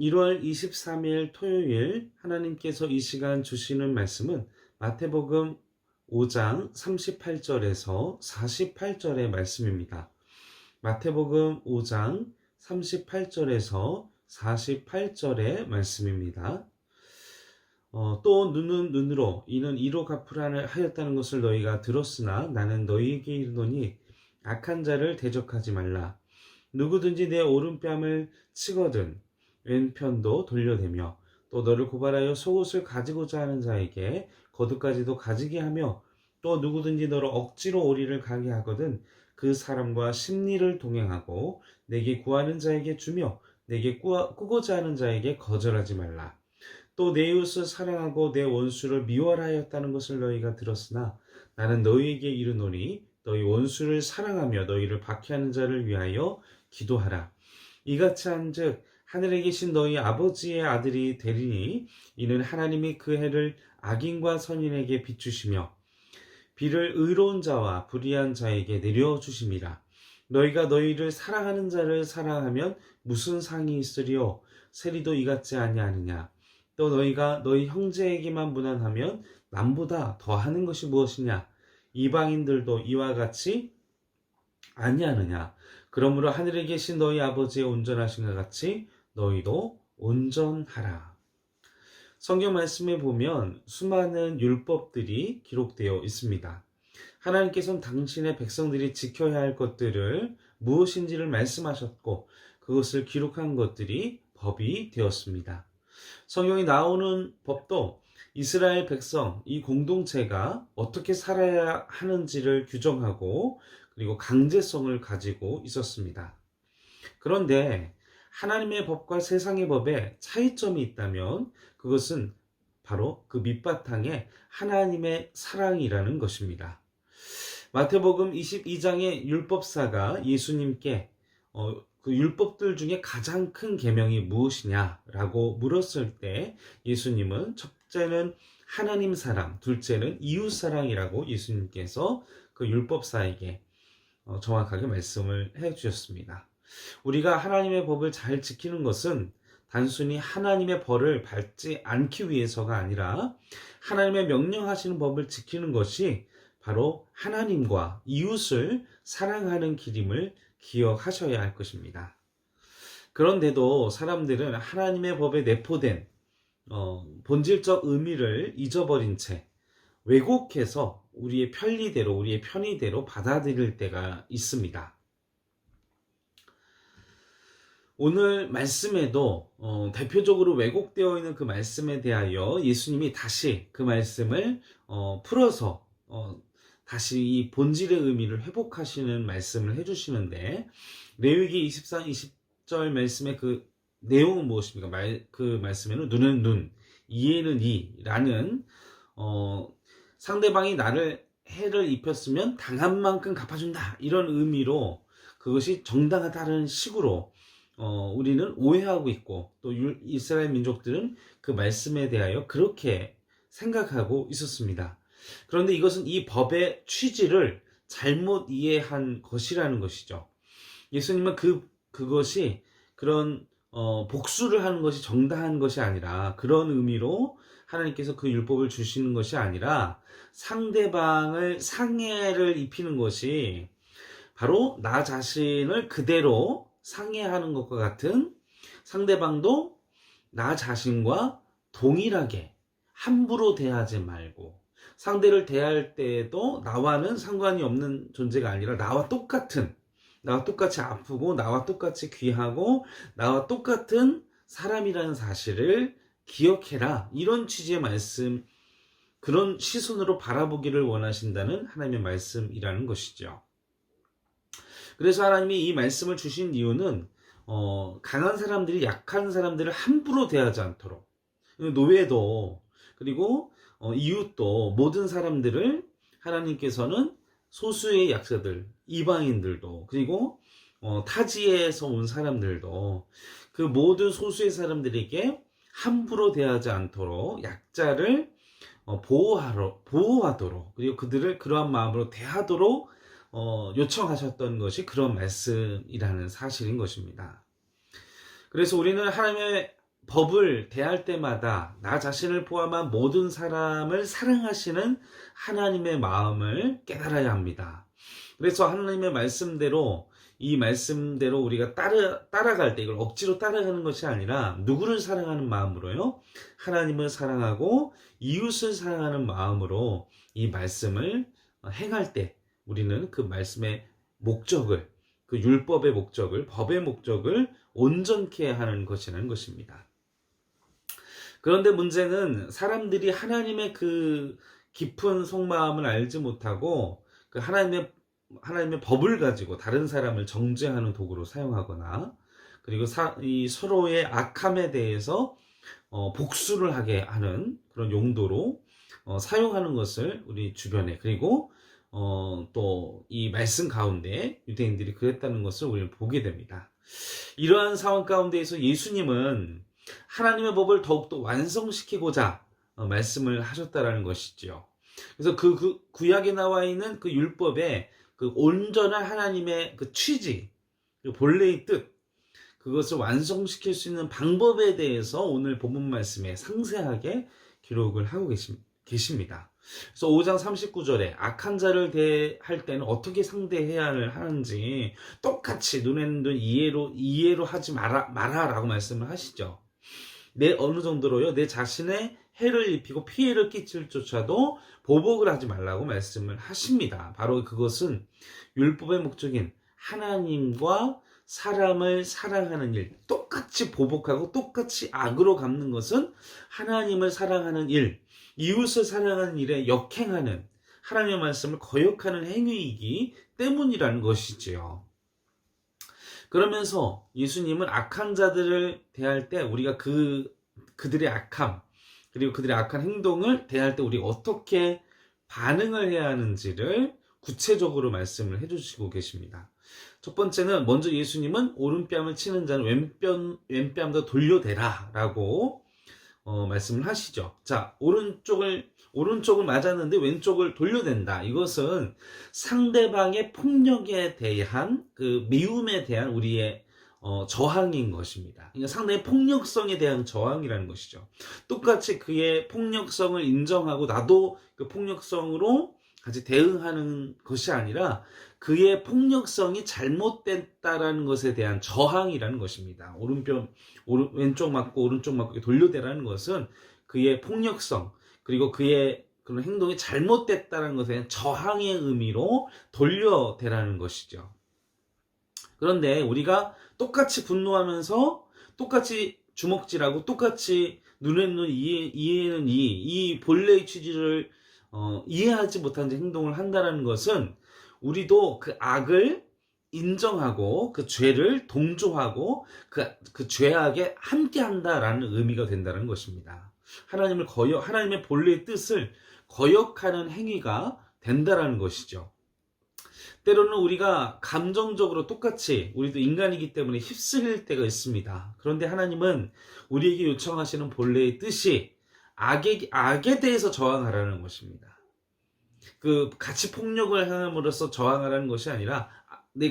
1월 23일 토요일 하나님께서 이 시간 주시는 말씀은 마태복음 5장 38절에서 48절의 말씀입니다. 마태복음 5장 38절에서 48절의 말씀입니다. 또 눈은 눈으로 이는 이로 갚으라 하였다는 것을 너희가 들었으나 나는 너희에게 이르노니 악한 자를 대적하지 말라. 누구든지 내 오른뺨을 치거든 왼편도 돌려대며 또 너를 고발하여 속옷을 가지고자 하는 자에게 겉옷까지도 가지게 하며 또 누구든지 너를 억지로 오리를 가게 하거든 그 사람과 심리를 동행하고 내게 구하는 자에게 주며 내게 꾸고자 하는 자에게 거절하지 말라. 또 내 이웃을 사랑하고 내 원수를 미워하라 하였다는 것을 너희가 들었으나 나는 너희에게 이르노니 너희 원수를 사랑하며 너희를 박해하는 자를 위하여 기도하라. 이같이 한즉 하늘에 계신 너희 아버지의 아들이 되리니 이는 하나님이 그 해를 악인과 선인에게 비추시며 비를 의로운 자와 불의한 자에게 내려주심이라. 너희가 너희를 사랑하는 자를 사랑하면 무슨 상이 있으리요? 세리도 이같지 아니하느냐? 또 너희가 너희 형제에게만 무난하면 남보다 더하는 것이 무엇이냐? 이방인들도 이와 같이 아니하느냐? 그러므로 하늘에 계신 너희 아버지의 온전하신 것 같이 너희도 온전하라. 성경 말씀에 보면 수많은 율법들이 기록되어 있습니다. 하나님께서는 당신의 백성들이 지켜야 할 것들을 무엇인지를 말씀하셨고 그것을 기록한 것들이 법이 되었습니다. 성경이 나오는 법도 이스라엘 백성, 이 공동체가 어떻게 살아야 하는지를 규정하고 그리고 강제성을 가지고 있었습니다. 그런데 하나님의 법과 세상의 법에 차이점이 있다면 그것은 바로 그 밑바탕에 하나님의 사랑이라는 것입니다. 마태복음 22장의 율법사가 예수님께 그 율법들 중에 가장 큰 계명이 무엇이냐라고 물었을 때 예수님은 첫째는 하나님 사랑, 둘째는 이웃 사랑이라고 예수님께서 그 율법사에게 정확하게 말씀을 해 주셨습니다. 우리가 하나님의 법을 잘 지키는 것은 단순히 하나님의 벌을 밟지 않기 위해서가 아니라 하나님의 명령하시는 법을 지키는 것이 바로 하나님과 이웃을 사랑하는 길임을 기억하셔야 할 것입니다. 그런데도 사람들은 하나님의 법에 내포된 본질적 의미를 잊어버린 채 왜곡해서 우리의 편리대로, 우리의 편의대로 받아들일 때가 있습니다. 오늘 말씀에도 대표적으로 왜곡되어 있는 그 말씀에 대하여 예수님이 다시 그 말씀을 풀어서 다시 이 본질의 의미를 회복하시는 말씀을 해주시는데 레위기 24, 20절 말씀의 그 내용은 무엇입니까? 그 말씀에는 눈은 눈, 이에는 이라는 상대방이 나를 해를 입혔으면 당한 만큼 갚아준다 이런 의미로 그것이 정당하다는 식으로 우리는 오해하고 있고 또 이스라엘 민족들은 그 말씀에 대하여 그렇게 생각하고 있었습니다. 그런데 이것은 이 법의 취지를 잘못 이해한 것이라는 것이죠. 예수님은 그것이 그런 복수를 하는 것이 정당한 것이 아니라 그런 의미로 하나님께서 그 율법을 주시는 것이 아니라 상대방을 상해를 입히는 것이 바로 나 자신을 그대로 상해하는 것과 같은 상대방도 나 자신과 동일하게 함부로 대하지 말고 상대를 대할 때에도 나와는 상관이 없는 존재가 아니라 나와 똑같이 아프고 나와 똑같이 귀하고 나와 똑같은 사람이라는 사실을 기억해라. 이런 취지의 말씀, 그런 시선으로 바라보기를 원하신다는 하나님의 말씀이라는 것이죠. 그래서 하나님이 이 말씀을 주신 이유는 강한 사람들이 약한 사람들을 함부로 대하지 않도록 노예도 그리고 이웃도 모든 사람들을 하나님께서는 소수의 약자들, 이방인들도 그리고 타지에서 온 사람들도 그 모든 소수의 사람들에게 함부로 대하지 않도록 약자를 보호하도록 그리고 그들을 그러한 마음으로 대하도록 요청하셨던 것이 그런 말씀이라는 사실인 것입니다. 그래서 우리는 하나님의 법을 대할 때마다 나 자신을 포함한 모든 사람을 사랑하시는 하나님의 마음을 깨달아야 합니다. 그래서 하나님의 말씀대로 이 말씀대로 우리가 따라갈 때 이걸 억지로 따라가는 것이 아니라 누구를 사랑하는 마음으로요? 하나님을 사랑하고 이웃을 사랑하는 마음으로 이 말씀을 행할 때 우리는 그 말씀의 목적을, 그 율법의 목적을, 법의 목적을 온전케 하는 것이라는 것입니다. 그런데 문제는 사람들이 하나님의 그 깊은 속마음을 알지 못하고 그 하나님의 법을 가지고 다른 사람을 정죄하는 도구로 사용하거나 그리고 이 서로의 악함에 대해서 복수를 하게 하는 그런 용도로 사용하는 것을 우리 주변에 그리고 또 이 말씀 가운데 유대인들이 그랬다는 것을 우리는 보게 됩니다. 이러한 상황 가운데에서 예수님은 하나님의 법을 더욱더 완성시키고자 말씀을 하셨다라는 것이지요. 그래서 그 구약에 나와 있는 그 율법의 그 온전한 하나님의 그 취지, 그 본래의 뜻, 그것을 완성시킬 수 있는 방법에 대해서 오늘 본문 말씀에 상세하게 기록을 하고 계십니다. 그래서 5장 39절에 악한 자를 대할 때는 어떻게 상대해야 하는지 똑같이 눈에는 눈 이해로 하지 마라라고 말씀을 하시죠. 어느 정도로요, 내 자신의 해를 입히고 피해를 끼칠 조차도 보복을 하지 말라고 말씀을 하십니다. 바로 그것은 율법의 목적인 하나님과 사람을 사랑하는 일, 똑같이 보복하고 똑같이 악으로 갚는 것은 하나님을 사랑하는 일, 이웃을 사랑하는 일에 역행하는 하나님의 말씀을 거역하는 행위이기 때문이라는 것이지요. 그러면서 예수님은 악한 자들을 대할 때 우리가 그들의 악함 그리고 그들의 악한 행동을 대할 때 우리가 어떻게 반응을 해야 하는지를 구체적으로 말씀을 해주시고 계십니다. 첫 번째는 먼저 예수님은 오른뺨을 치는 자는 왼뺨도 돌려대라 라고 말씀을 하시죠. 자, 오른쪽을 맞았는데 왼쪽을 돌려댄다. 이것은 상대방의 폭력에 대한 그 미움에 대한 우리의 저항인 것입니다. 그러니까 상대의 폭력성에 대한 저항이라는 것이죠. 똑같이 그의 폭력성을 인정하고 나도 그 폭력성으로 같이 대응하는 것이 아니라 그의 폭력성이 잘못됐다라는 것에 대한 저항이라는 것입니다. 왼쪽 맞고 오른쪽 맞고 돌려대라는 것은 그의 폭력성 그리고 그의 그런 행동이 잘못됐다는 것에 대한 저항의 의미로 돌려대라는 것이죠. 그런데 우리가 똑같이 분노하면서 똑같이 주먹질하고 똑같이 눈에는 눈, 이에는 이 본래의 취지를 이해하지 못한 행동을 한다는 것은 우리도 그 악을 인정하고 그 죄를 동조하고 그 죄악에 함께 한다라는 의미가 된다는 것입니다. 하나님의 본래의 뜻을 거역하는 행위가 된다라는 것이죠. 때로는 우리가 감정적으로 똑같이 우리도 인간이기 때문에 휩쓸릴 때가 있습니다. 그런데 하나님은 우리에게 요청하시는 본래의 뜻이 악에 대해서 저항하라는 것입니다. 그 같이 폭력을 함으로써 저항하라는 것이 아니라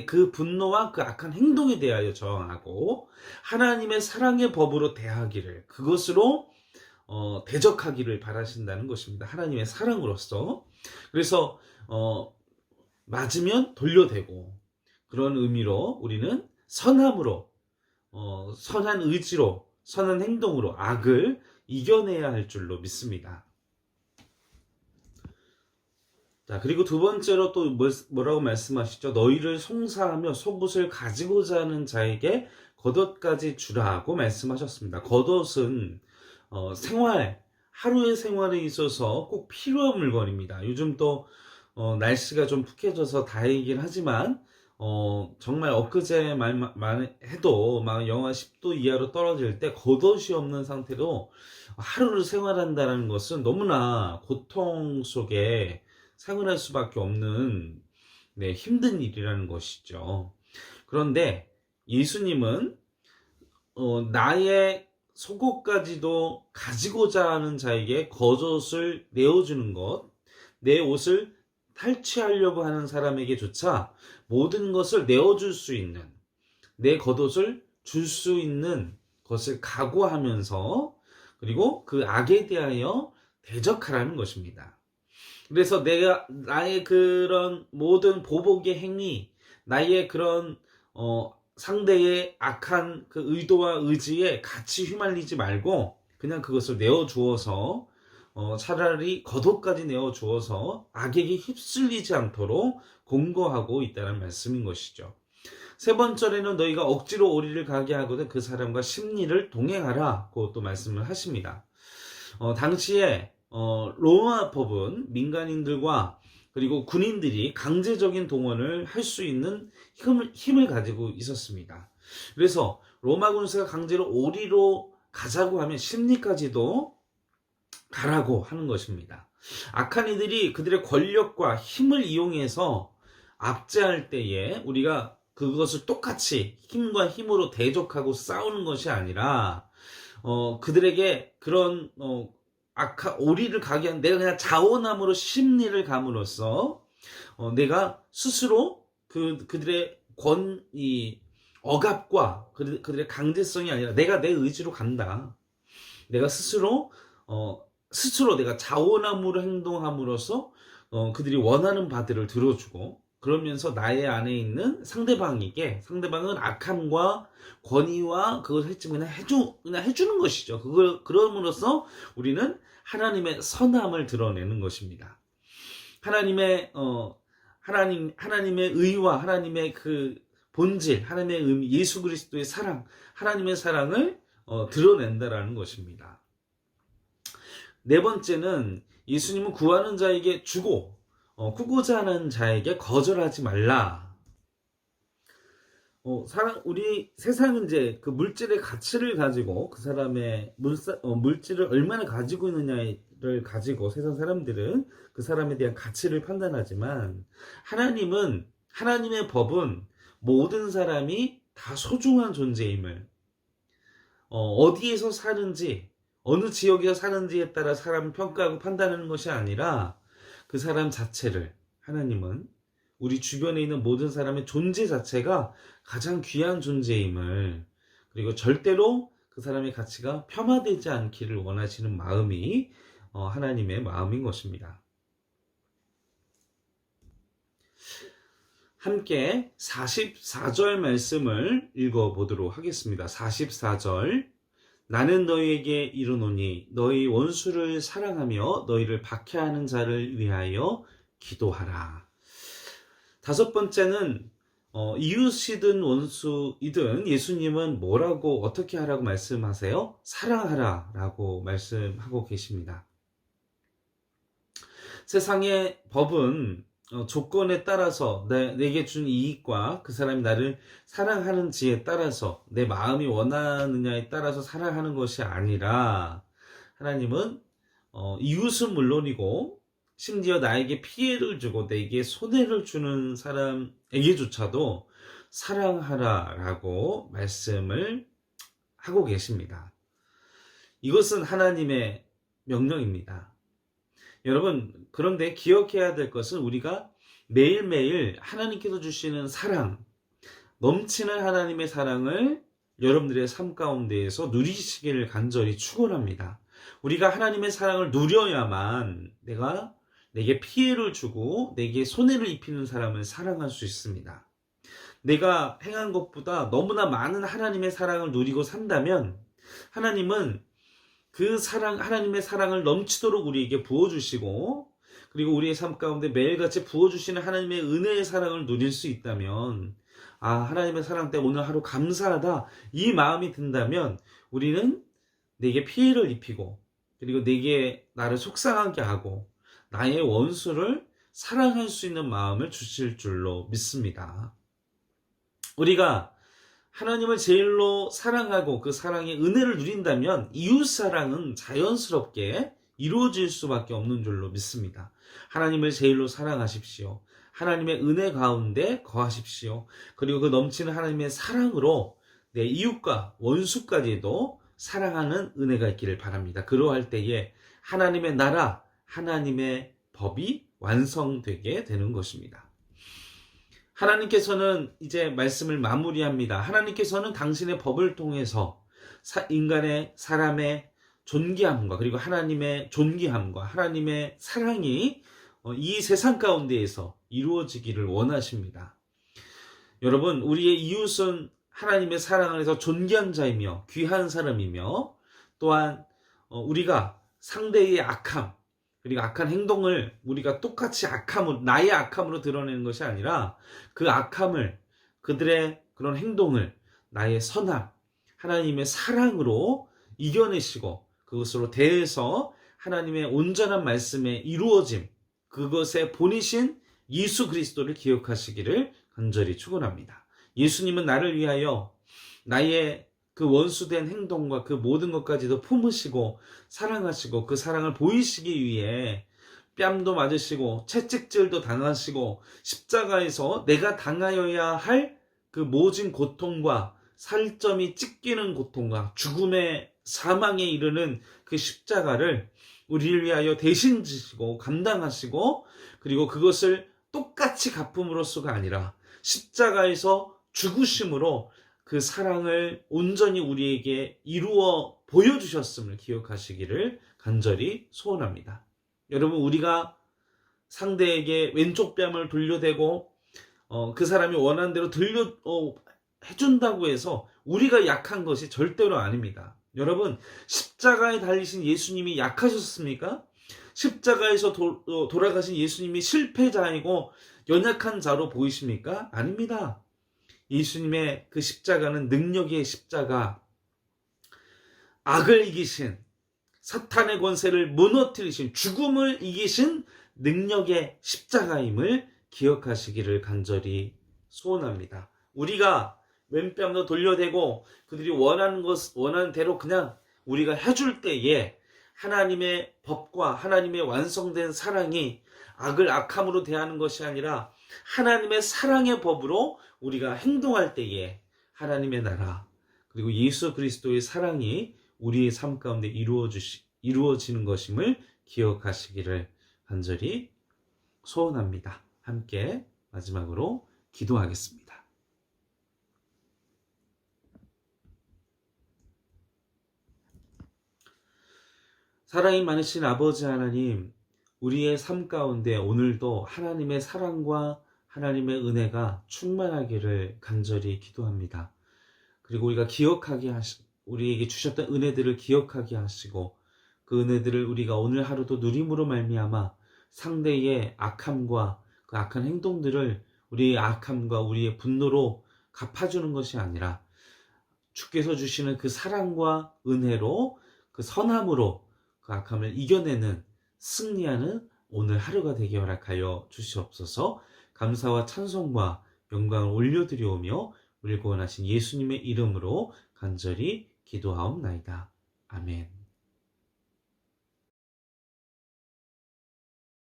그 분노와 그 악한 행동에 대하여 저항하고 하나님의 사랑의 법으로 대하기를 그것으로 대적하기를 바라신다는 것입니다. 하나님의 사랑으로서. 그래서 맞으면 돌려대고 그런 의미로 우리는 선함으로 선한 의지로 선한 행동으로 악을 이겨내야 할 줄로 믿습니다. 자, 그리고 두 번째로 또 뭐라고 말씀하시죠? 너희를 송사하며 속옷을 가지고자 하는 자에게 겉옷까지 주라고 말씀하셨습니다. 겉옷은 하루의 생활에 있어서 꼭 필요한 물건입니다. 요즘 또 날씨가 좀 푹해져서 다행이긴 하지만 정말 엊그제 말만 해도 막 영하 10도 이하로 떨어질 때 겉옷이 없는 상태로 하루를 생활한다는 것은 너무나 고통 속에 생활할 수밖에 없는 힘든 일이라는 것이죠. 그런데 예수님은 나의 속옷까지도 가지고자 하는 자에게 겉옷을 내어주는 것, 내 옷을 탈취하려고 하는 사람에게조차 모든 것을 내어줄 수 있는, 내 겉옷을 줄 수 있는 그것을 각오하면서 그리고 그 악에 대하여 대적하라는 것입니다. 그래서 나의 그런 모든 보복의 행위, 나의 그런 상대의 악한 그 의도와 의지에 같이 휘말리지 말고 그냥 그것을 내어주어서 차라리 겉옷까지 내어주어서 악에게 휩쓸리지 않도록 공고하고 있다는 말씀인 것이죠. 세 번째는 너희가 억지로 오리를 가게 하거든 그 사람과 심리를 동행하라 고 말씀을 하십니다. 당시에 로마 법은 민간인들과 그리고 군인들이 강제적인 동원을 할 수 있는 힘을 가지고 있었습니다. 그래서 로마 군사가 강제로 오리로 가자고 하면 심리까지도 가라고 하는 것입니다. 악한 이들이 그들의 권력과 힘을 이용해서 압제할 때에 우리가 그것을 똑같이 힘과 힘으로 대적하고 싸우는 것이 아니라 그들에게 그런 오리를 가게 한 내가 그냥 자원함으로 심리를 감으로써 내가 스스로 그들의 억압과 그들의 강제성이 아니라 내가 내 의지로 간다. 내가 스스로 내가 자원함으로 행동함으로써 그들이 원하는 바들을 들어주고 그러면서 나의 안에 있는 상대방은 악함과 권위와 그걸 했지만 그냥 해주는 것이죠. 그럼으로써 우리는 하나님의 선함을 드러내는 것입니다. 하나님의 의와 하나님의 그 본질, 하나님의 의미, 예수 그리스도의 사랑, 하나님의 사랑을 드러낸다라는 것입니다. 네 번째는 예수님은 구하는 자에게 주고 구고자 하는 자에게 거절하지 말라. 우리 세상은 이제 그 물질의 가치를 가지고 그 사람의 물질을 얼마나 가지고 있느냐를 가지고 세상 사람들은 그 사람에 대한 가치를 판단하지만 하나님의 법은 모든 사람이 다 소중한 존재임을 어디에서 사는지 어느 지역에서 사는지에 따라 사람을 평가하고 판단하는 것이 아니라 그 사람 자체를 하나님은 우리 주변에 있는 모든 사람의 존재 자체가 가장 귀한 존재임을 그리고 절대로 그 사람의 가치가 폄하되지 않기를 원하시는 마음이 하나님의 마음인 것입니다. 함께 44절 말씀을 읽어보도록 하겠습니다. 44절 나는 너희에게 이르노니 너희 원수를 사랑하며 너희를 박해하는 자를 위하여 기도하라. 다섯 번째는 이웃이든 원수이든 예수님은 뭐라고 어떻게 하라고 말씀하세요? 사랑하라 라고 말씀하고 계십니다. 세상의 법은 조건에 따라서 내게 준 이익과 그 사람이 나를 사랑하는지에 따라서 내 마음이 원하느냐에 따라서 사랑하는 것이 아니라 하나님은 이웃은 물론이고 심지어 나에게 피해를 주고 내게 손해를 주는 사람에게조차도 사랑하라 라고 말씀을 하고 계십니다. 이것은 하나님의 명령입니다. 여러분, 그런데 기억해야 될 것은 우리가 매일매일 하나님께서 주시는 사랑, 넘치는 하나님의 사랑을 여러분들의 삶 가운데에서 누리시기를 간절히 축원합니다. 우리가 하나님의 사랑을 누려야만 내게 피해를 주고 내게 손해를 입히는 사람을 사랑할 수 있습니다. 내가 행한 것보다 너무나 많은 하나님의 사랑을 누리고 산다면 하나님은 하나님의 사랑을 넘치도록 우리에게 부어주시고 그리고 우리의 삶 가운데 매일같이 부어주시는 하나님의 은혜의 사랑을 누릴 수 있다면 하나님의 사랑 때문에 오늘 하루 감사하다 이 마음이 든다면 우리는 내게 피해를 입히고 그리고 내게 나를 속상하게 하고 나의 원수를 사랑할 수 있는 마음을 주실 줄로 믿습니다. 우리가 하나님을 제일로 사랑하고 그 사랑의 은혜를 누린다면 이웃사랑은 자연스럽게 이루어질 수밖에 없는 줄로 믿습니다. 하나님을 제일로 사랑하십시오. 하나님의 은혜 가운데 거하십시오. 그리고 그 넘치는 하나님의 사랑으로 내 이웃과 원수까지도 사랑하는 은혜가 있기를 바랍니다. 그러할 때에 하나님의 나라, 하나님의 법이 완성되게 되는 것입니다. 하나님께서는 이제 말씀을 마무리합니다. 하나님께서는 당신의 법을 통해서 인간의 사람의 존귀함과 그리고 하나님의 존귀함과 하나님의 사랑이 이 세상 가운데에서 이루어지기를 원하십니다. 여러분, 우리의 이웃은 하나님의 사랑 안에서 존귀한 자이며 귀한 사람이며 또한 우리가 상대의 악함 그리고 악한 행동을 우리가 똑같이 나의 악함으로 드러내는 것이 아니라 그 악함을 그들의 그런 행동을 나의 선함 하나님의 사랑으로 이겨내시고 그것으로 대해서 하나님의 온전한 말씀에 이루어짐 그것의 본이신 예수 그리스도를 기억하시기를 간절히 축원합니다. 예수님은 나를 위하여 나의 그 원수된 행동과 그 모든 것까지도 품으시고 사랑하시고 그 사랑을 보이시기 위해 뺨도 맞으시고 채찍질도 당하시고 십자가에서 내가 당하여야 할 그 모진 고통과 살점이 찢기는 고통과 죽음의 사망에 이르는 그 십자가를 우리를 위하여 대신 지시고 감당하시고 그리고 그것을 똑같이 갚음으로써가 아니라 십자가에서 죽으심으로 그 사랑을 온전히 우리에게 이루어 보여주셨음을 기억하시기를 간절히 소원합니다. 여러분, 우리가 상대에게 왼쪽 뺨을 돌려대고 그 사람이 원하는 대로 해준다고 해서 우리가 약한 것이 절대로 아닙니다. 여러분, 십자가에 달리신 예수님이 약하셨습니까? 십자가에서 돌아가신 예수님이 실패자이고 연약한 자로 보이십니까? 아닙니다. 예수님의 그 십자가는 능력의 십자가, 악을 이기신, 사탄의 권세를 무너뜨리신, 죽음을 이기신 능력의 십자가임을 기억하시기를 간절히 소원합니다. 우리가 왼뺨도 돌려대고 그들이 원하는 대로 그냥 우리가 해줄 때에 하나님의 법과 하나님의 완성된 사랑이 악을 악함으로 대하는 것이 아니라 하나님의 사랑의 법으로 우리가 행동할 때에 하나님의 나라 그리고 예수 그리스도의 사랑이 우리의 삶 가운데 이루어지는 것임을 기억하시기를 간절히 소원합니다. 함께 마지막으로 기도하겠습니다. 사랑이 많으신 아버지 하나님, 우리의 삶 가운데 오늘도 하나님의 사랑과 하나님의 은혜가 충만하기를 간절히 기도합니다. 그리고 우리가 우리에게 주셨던 은혜들을 기억하게 하시고 그 은혜들을 우리가 오늘 하루도 누림으로 말미암아 상대의 악함과 그 악한 행동들을 우리의 악함과 우리의 분노로 갚아주는 것이 아니라 주께서 주시는 그 사랑과 은혜로 그 선함으로 그 악함을 이겨내는 승리하는 오늘 하루가 되게 허락하여 주시옵소서. 감사와 찬송과 영광을 올려드리오며 우리를 구원하신 예수님의 이름으로 간절히 기도하옵나이다. 아멘.